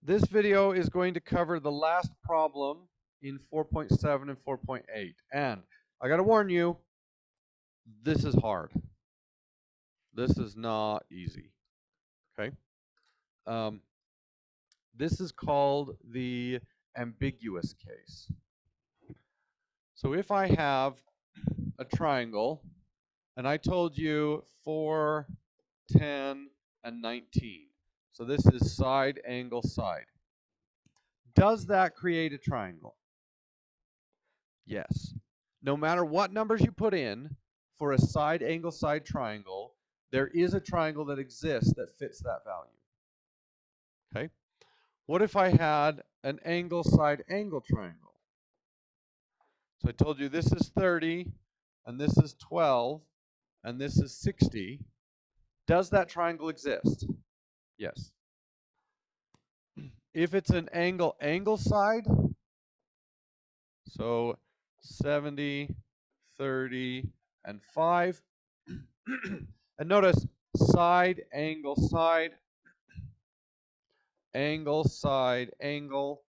This video is going to cover the last problem in 4.7 and 4.8. And I got to warn you, this is hard. This is not easy. Okay? This is called the ambiguous case. So if I have a triangle, and I told you 4, 10, and 19. So this is side, angle, side. Does that create a triangle? Yes. No matter what numbers you put in for a side, angle, side triangle, there is a triangle that exists that fits that value. Okay? What if I had an angle, side, angle triangle? So I told you this is 30, and this is 12, and this is 60. Does that triangle exist? Yes. If it's an angle, angle side, so 70, 30, and 5. And notice side, angle, side, angle, side, angle,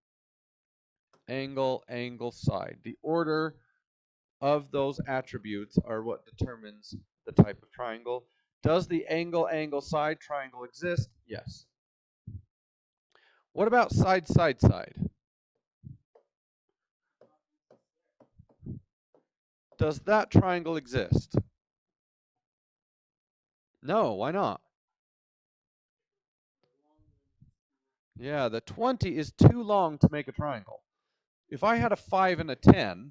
angle, angle, side. The order of those attributes are what determines the type of triangle. Does the angle, angle, side triangle exist? Yes. What about side, side, side? Does that triangle exist? No, why not? Yeah, the 20 is too long to make a triangle. If I had a 5 and a 10,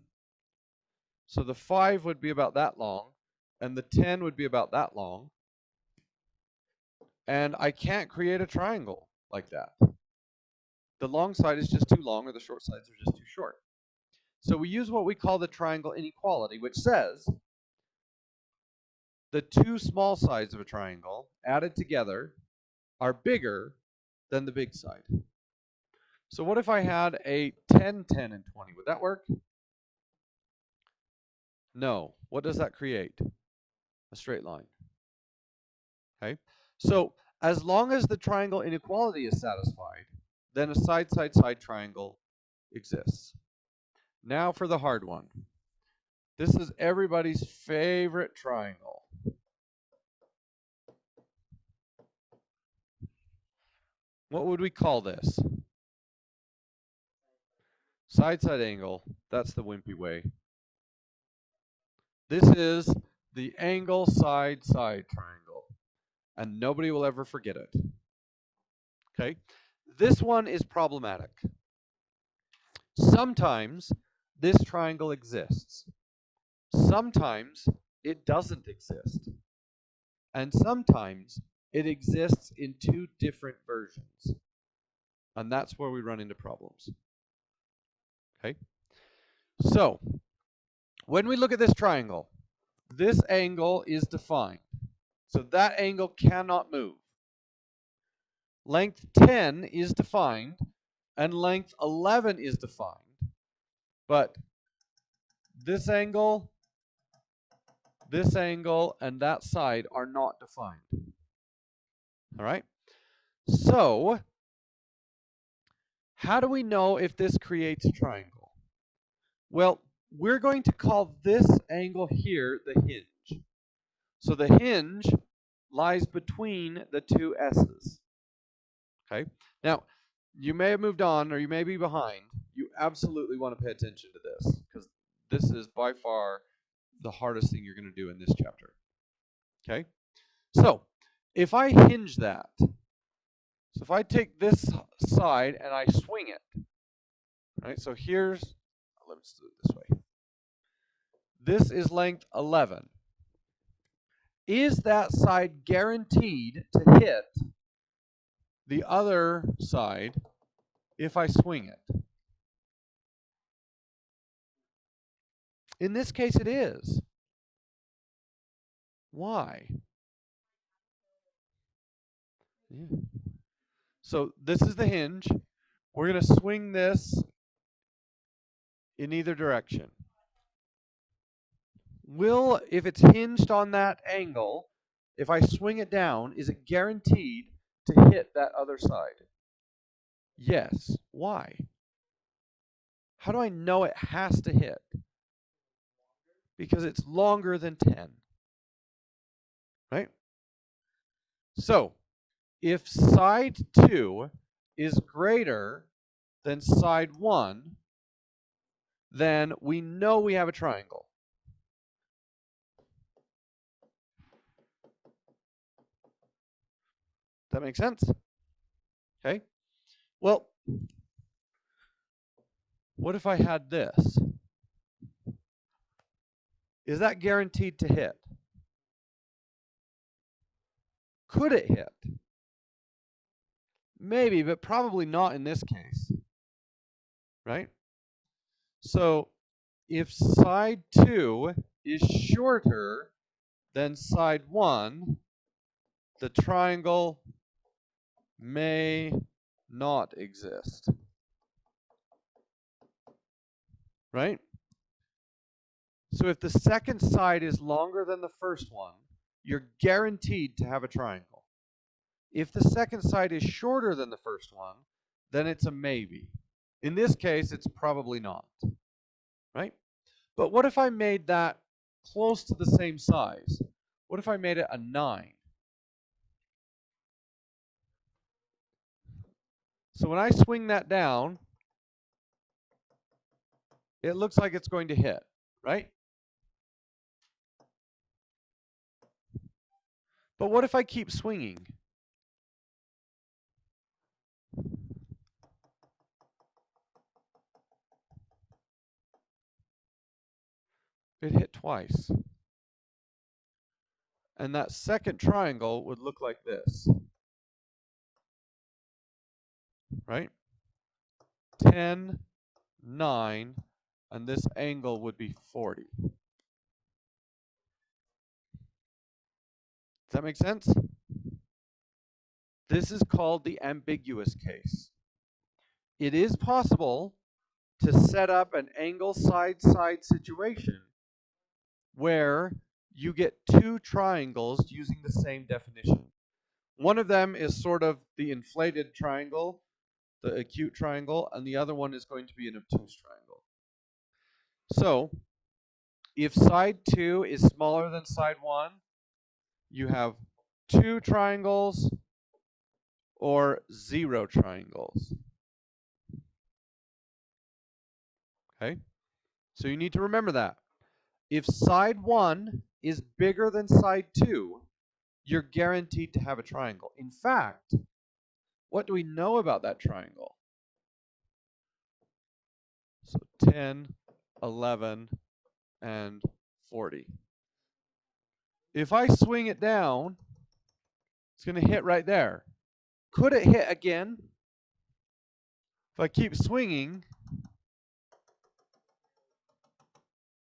so the 5 would be about that long, and the 10 would be about that long, and I can't create a triangle like that. The long side is just too long, or the short sides are just too short. So we use what we call the triangle inequality, which says the two small sides of a triangle added together are bigger than the big side. So what if I had a 10, 10, and 20? Would that work? No. What does that create? A straight line. Okay? So as long as the triangle inequality is satisfied, then a side, side, side triangle exists. Now for the hard one. This is everybody's favorite triangle. What would we call this? Side, side angle. That's the wimpy way. This is the angle, side, side triangle. And nobody will ever forget it. Okay? This one is problematic. Sometimes this triangle exists. Sometimes it doesn't exist. And sometimes it exists in two different versions. And that's where we run into problems. Okay? So, when we look at this triangle, this angle is defined. So that angle cannot move. Length 10 is defined, and length 11 is defined. But this angle, and that side are not defined. All right? So, how do we know if this creates a triangle? Well, we're going to call this angle here the hinge. So the hinge lies between the two S's. Okay? Now, you may have moved on or you may be behind. You absolutely want to pay attention to this because this is by far the hardest thing you're going to do in this chapter. Okay? So, if I hinge that, so if I take this side and I swing it, right? So here's, let's do it this way. This is length 11. Is that side guaranteed to hit the other side if I swing it? In this case, it is. Why? Yeah. So this is the hinge. We're going to swing this in either direction. If it's hinged on that angle, if I swing it down, is it guaranteed to hit that other side? Yes. Why? How do I know it has to hit? Because it's longer than 10. Right? So, if side 2 is greater than side 1, then we know we have a triangle. That makes sense? Okay. Well, what if I had this? Is that guaranteed to hit? Could it hit? Maybe, but probably not in this case. Right? So if side 2 is shorter than side 1, the triangle may not exist. Right? So if the second side is longer than the first one, you're guaranteed to have a triangle. If the second side is shorter than the first one, then it's a maybe. In this case, it's probably not. Right? But what if I made that close to the same size? What if I made it a 9? So when I swing that down, it looks like it's going to hit, right? But what if I keep swinging? It hit twice. And that second triangle would look like this, right? 10, 9, and this angle would be 40. Does that make sense? This is called the ambiguous case. It is possible to set up an angle side-side situation where you get two triangles using the same definition. One of them is sort of the inflated triangle, the acute triangle, and the other one is going to be an obtuse triangle. So, if side 2 is smaller than side 1, you have 2 triangles or 0 triangles. Okay? So you need to remember that. If side 1 is bigger than side 2, you're guaranteed to have a triangle. In fact, what do we know about that triangle? So 10, 11, and 40. If I swing it down, it's going to hit right there. Could it hit again? If I keep swinging,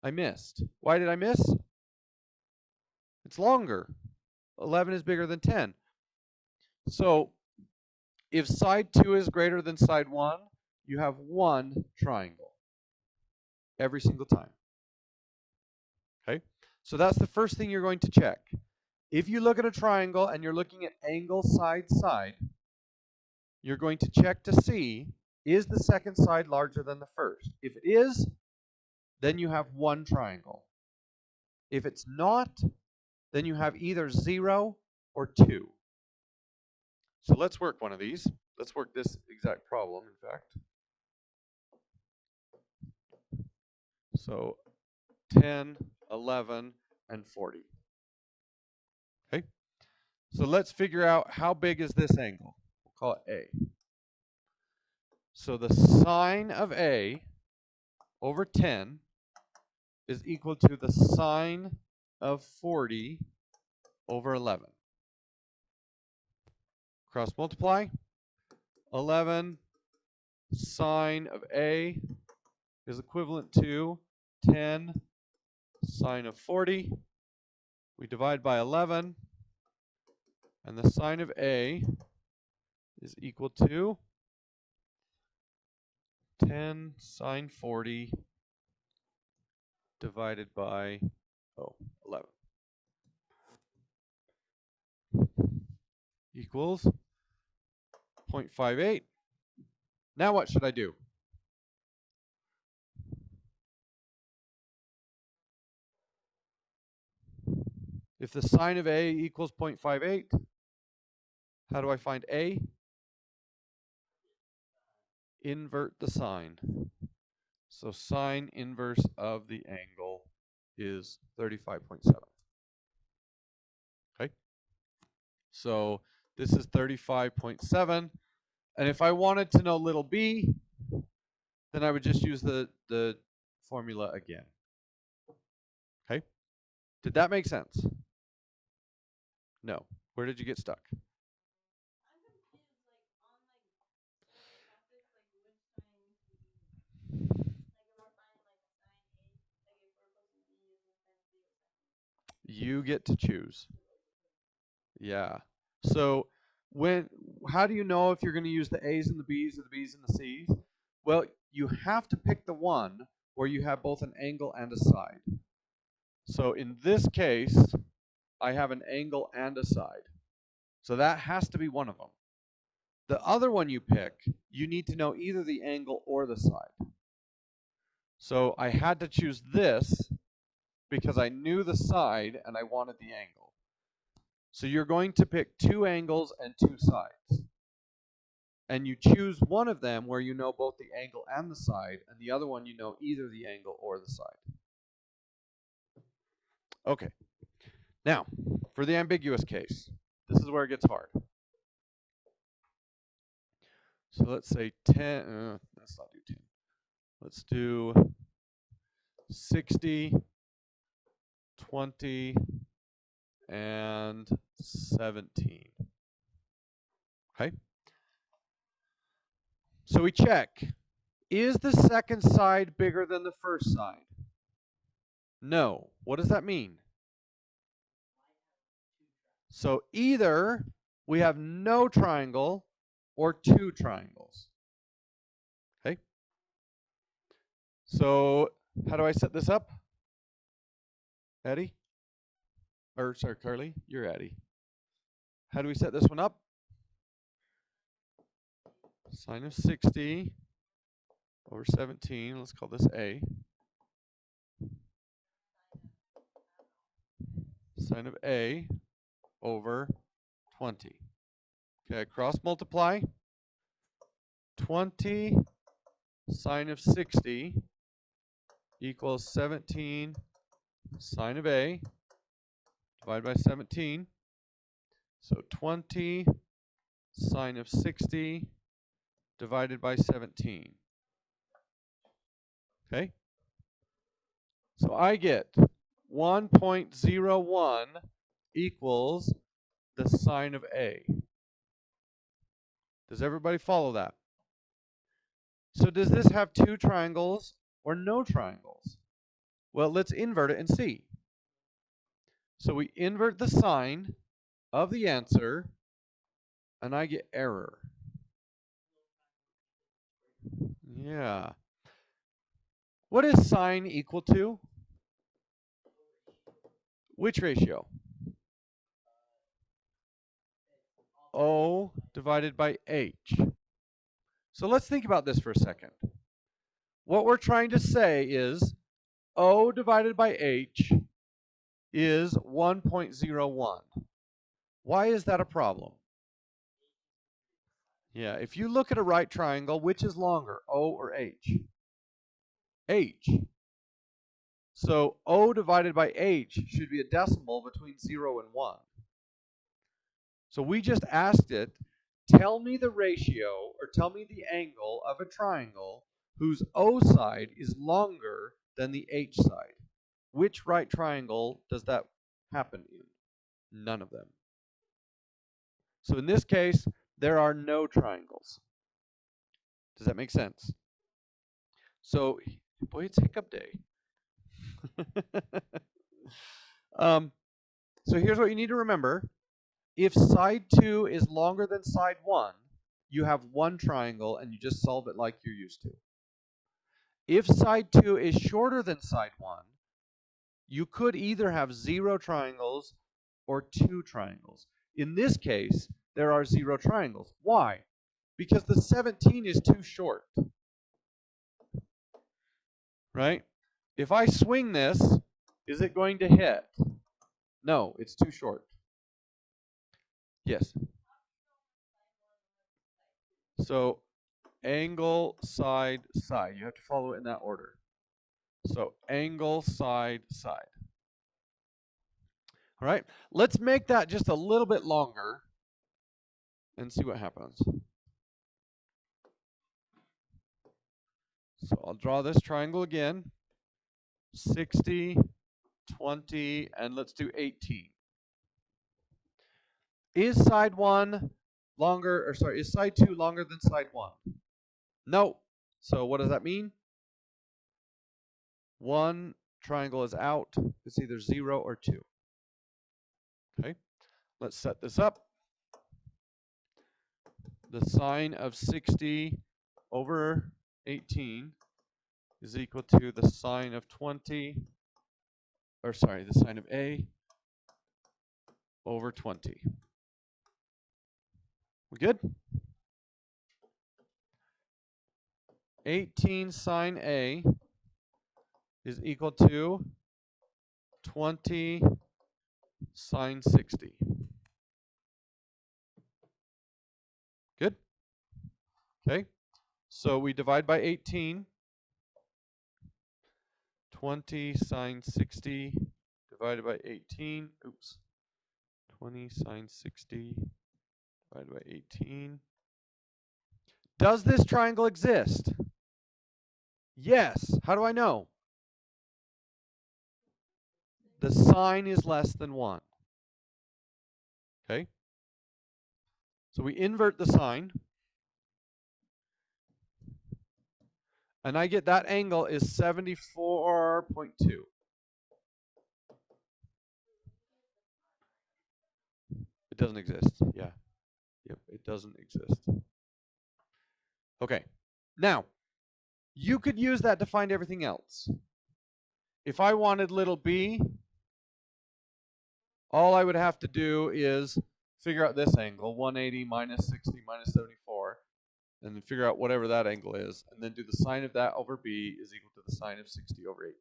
I missed. Why did I miss? It's longer. 11 is bigger than 10. So if side 2 is greater than side 1, you have one triangle every single time. Okay? So that's the first thing you're going to check. If you look at a triangle and you're looking at angle side side, you're going to check to see, is the second side larger than the first? If it is, then you have one triangle. If it's not, then you have either 0 or 2. So let's work one of these. Let's work this exact problem, in fact. So 10, 11, and 40. Okay? So let's figure out how big is this angle. We'll call it A. So the sine of A over 10 is equal to the sine of 40 over 11. Cross multiply. 11 sine of A is equivalent to 10 sine of 40. We divide by 11, and the sine of A is equal to 10 sine 40 divided by 11 equals 0.58. Now what should I do? If the sine of A equals 0.58, how do I find A? Invert the sine. So sine inverse of the angle is 35.7. Okay? So this is 35.7. And if I wanted to know little b, then I would just use the formula again. Okay? Did that make sense? No. Where did you get stuck? You get to choose. Yeah. So how do you know if you're going to use the A's and the B's or the B's and the C's? Well, you have to pick the one where you have both an angle and a side. So in this case, I have an angle and a side. So that has to be one of them. The other one you pick, you need to know either the angle or the side. So I had to choose this because I knew the side and I wanted the angle. So you're going to pick two angles and two sides. And you choose one of them where you know both the angle and the side, and the other one you know either the angle or the side. Okay. Now, for the ambiguous case, this is where it gets hard. So let's say 10, let's not do 10. Let's do 60, 20, and 17. Okay? So we check. Is the second side bigger than the first side? No. What does that mean? So either we have no triangle or two triangles. Okay? So how do I set this up? Addie? Or sorry, Carly, you're Addie. How do we set this one up? Sine of 60 over 17, let's call this A. Sine of A over 20. Okay, cross multiply. 20 sine of 60 equals 17 sine of A divided by 17. So 20 sine of 60 divided by 17. Okay? So I get 1.01 equals the sine of A. Does everybody follow that? So does this have two triangles or no triangles? Well, let's invert it and see. So we invert the sign of the answer, and I get error. Yeah. What is sine equal to? Which ratio? O divided by H. So let's think about this for a second. What we're trying to say is O divided by H is 1.01. Why is that a problem? Yeah, if you look at a right triangle, which is longer, O or H? H. So O divided by H should be a decimal between 0 and 1. So we just asked it, tell me the ratio or tell me the angle of a triangle whose O side is longer than the H side. Which right triangle does that happen in? None of them. So in this case, there are no triangles. Does that make sense? So, boy, it's hiccup day. So here's what you need to remember. If side 2 is longer than side 1, you have one triangle and you just solve it like you're used to. If side 2 is shorter than side 1, you could either have 0 triangles or 2 triangles. In this case, there are 0 triangles. Why? because the 17 is too short. Right? If I swing this, is it going to hit? No, it's too short. Yes. So angle, side, side. You have to follow it in that order. So angle, side, side. All right, let's make that just a little bit longer and see what happens. So I'll draw this triangle again. 60, 20, and let's do 18. Is side 1 longer, or sorry, is side 2 longer than side 1? No. So what does that mean? One triangle is out. It's either 0 or 2. Okay, let's set this up. The sine of 60 over 18 is equal to the sine of 20, or sorry, the sine of A over 20. We good? 18 sine A is equal to 20 sine 60. Good? Okay, so we divide by 18. 20 sine 60 divided by 18. Oops. 20 sine 60 divided by 18. Does this triangle exist? Yes. How do I know? The sine is less than 1. Okay? So we invert the sine. And I get that angle is 74.2. It doesn't exist. Yeah. Yep, it doesn't exist. Okay. Now, you could use that to find everything else. If I wanted little b, all I would have to do is figure out this angle, 180 minus 60 minus 74, and then figure out whatever that angle is, and then do the sine of that over b is equal to the sine of 60 over 18.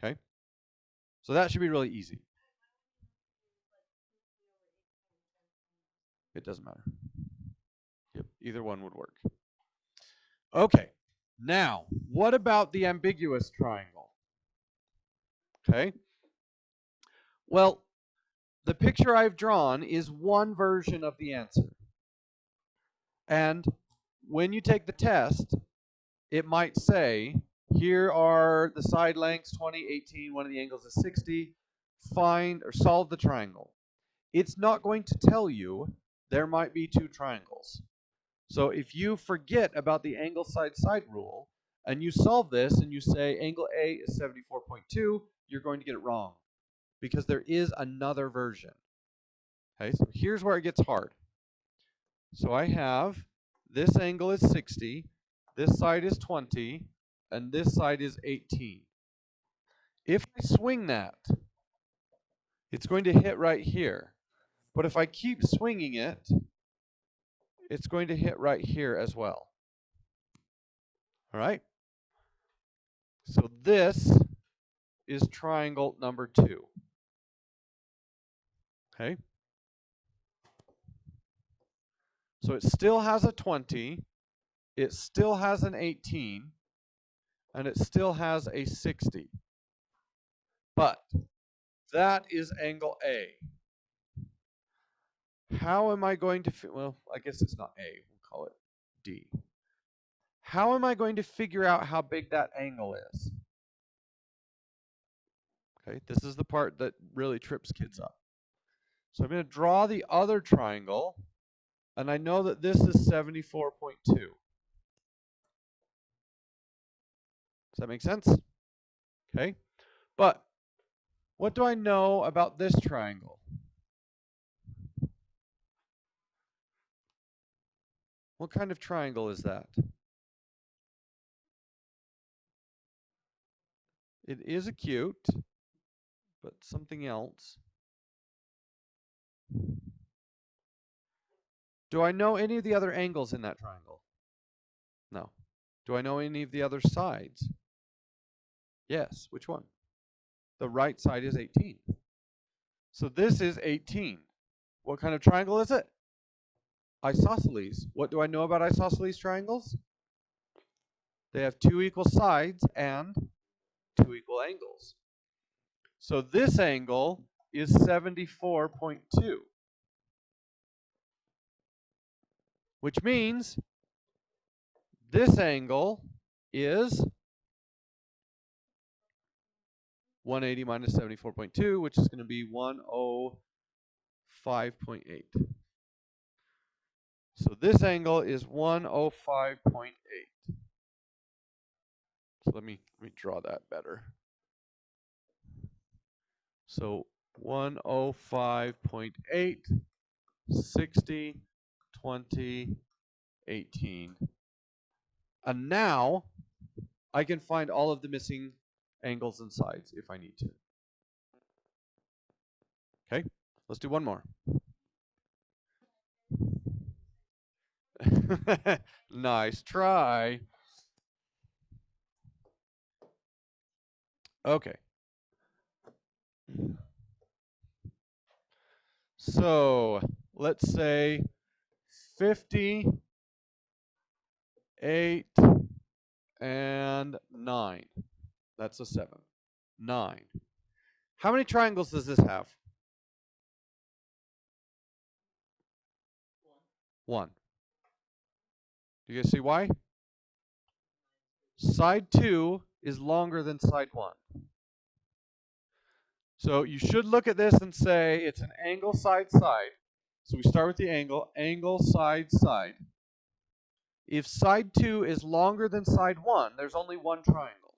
Okay? So that should be really easy. It doesn't matter. Yep, either one would work. Okay, now, what about the ambiguous triangle? Okay, well, the picture I've drawn is one version of the answer. And when you take the test, it might say, here are the side lengths, 20, 18, one of the angles is 60, find or solve the triangle. It's not going to tell you there might be two triangles. So if you forget about the angle side side rule and you solve this and you say angle A is 74.2, you're going to get it wrong because there is another version. Okay, so here's where it gets hard. So I have this angle is 60, this side is 20, and this side is 18. If I swing that, it's going to hit right here. But if I keep swinging it, it's going to hit right here as well. All right? So this is triangle number 2. Okay? So it still has a 20, it still has an 18, and it still has a 60. But that is angle A. How am I going to, well, I guess it's not A, we'll call it D. How am I going to figure out how big that angle is? Okay, this is the part that really trips kids up. So I'm going to draw the other triangle, and I know that this is 74.2. Does that make sense? Okay, but what do I know about this triangle? What kind of triangle is that? It is acute, but something else. Do I know any of the other angles in that triangle? No. Do I know any of the other sides? Yes. Which one? The right side is 18. So this is 18. What kind of triangle is it? Isosceles. What do I know about isosceles triangles? They have 2 equal sides and 2 equal angles. So this angle is 74.2. Which means this angle is 180 minus 74.2, which is going to be 105.8. So this angle is 105.8. So let me draw that better. So 105.8, 60, 20, 18. And now I can find all of the missing angles and sides if I need to. Okay, let's do one more. Nice try. Okay. So let's say 50, 8, and 9. That's a 7. 9. How many triangles does this have? 1. Do you guys see why? Side 2 is longer than side 1. So you should look at this and say it's an angle side side. So we start with the angle side side. If side 2 is longer than side 1, there's only one triangle.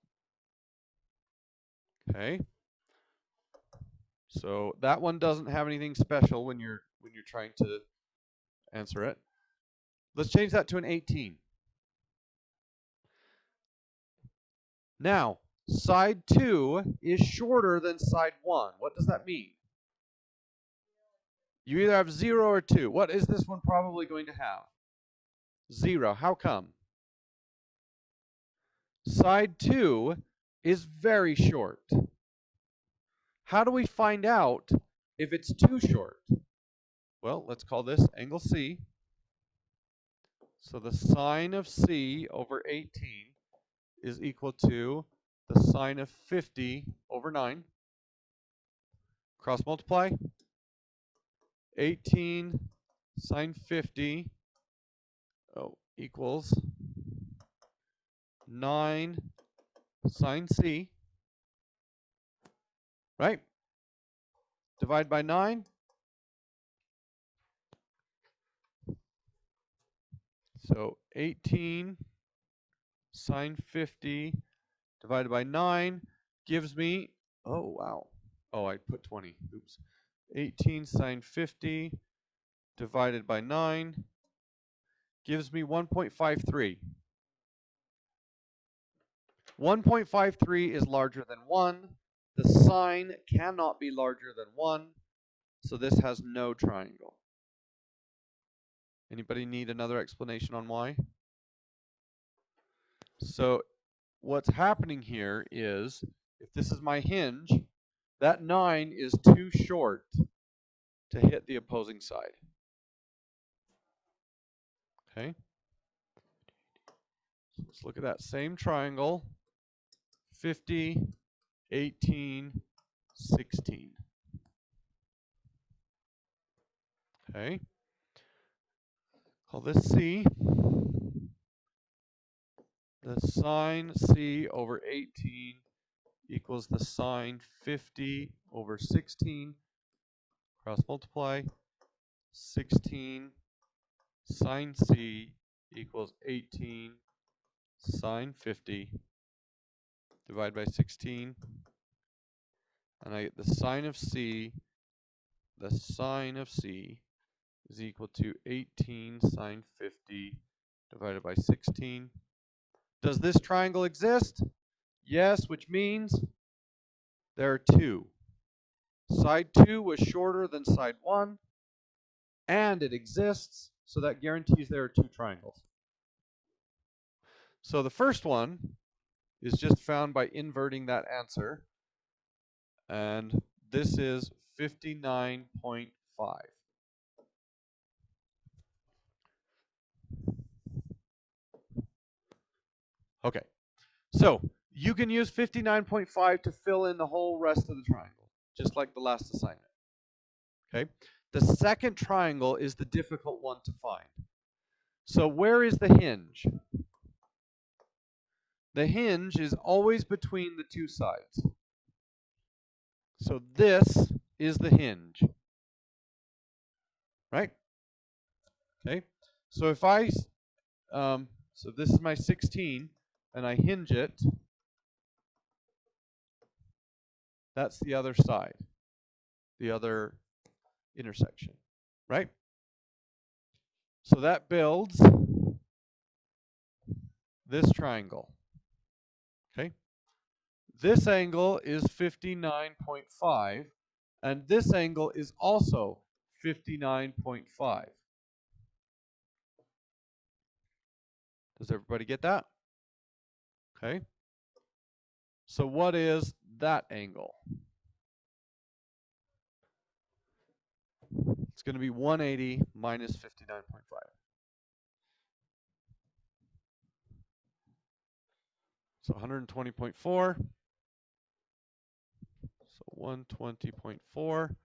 Okay? So that one doesn't have anything special when you're trying to answer it. Let's change that to an 18. Now, side 2 is shorter than side 1. What does that mean? You either have 0 or 2. What is this one probably going to have? 0. How come? Side 2 is very short. How do we find out if it's too short? Well, let's call this angle C. So the sine of C over 18 is equal to the sine of 50 over 9. Cross multiply. 18 sine 50 equals 9 sine C. Right? Divide by 9. So 18 sine 50 divided by 9 gives me, oh wow, oh I put 20, oops. 18 sine 50 divided by 9 gives me 1.53. 1.53 is larger than 1. The sine cannot be larger than 1, so this has no triangle. Anybody need another explanation on why? So what's happening here is, if this is my hinge, that 9 is too short to hit the opposing side. Okay? So let's look at that same triangle. 50, 18, 16. Okay? Call this C. The sine C over 18 equals the sine 50 over 16. Cross multiply. 16 sine C equals 18 sine 50. Divide by 16. And I get the sine of C. The sine of C is equal to 18 sine 50 divided by 16. Does this triangle exist? Yes, which means there are 2. Side 2 was shorter than side 1, and it exists, So that guarantees there are two triangles. So the first one is just found by inverting that answer. And this is 59.5. Okay, so you can use 59.5 to fill in the whole rest of the triangle, just like the last assignment. Okay, the second triangle is the difficult one to find. So where is the hinge? The hinge is always between the two sides. So this is the hinge, right? Okay, so if so this is my 16, and I hinge it, that's the other side, the other intersection, right? So that builds this triangle, okay? This angle is 59.5, and this angle is also 59.5. Does everybody get that? Okay. So what is that angle? It's going to be 180 minus 59.5. So 120.4. So 120.4.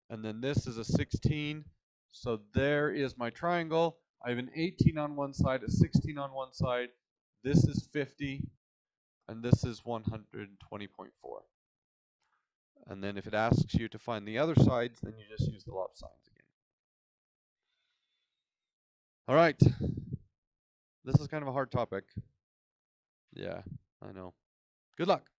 And then this is a 16. So there is my triangle. I have an 18 on one side, a 16 on one side. This is 50, and this is 120.4. And then if it asks you to find the other sides, then you just use the lop signs again. All right. This is kind of a hard topic. Yeah, I know. Good luck.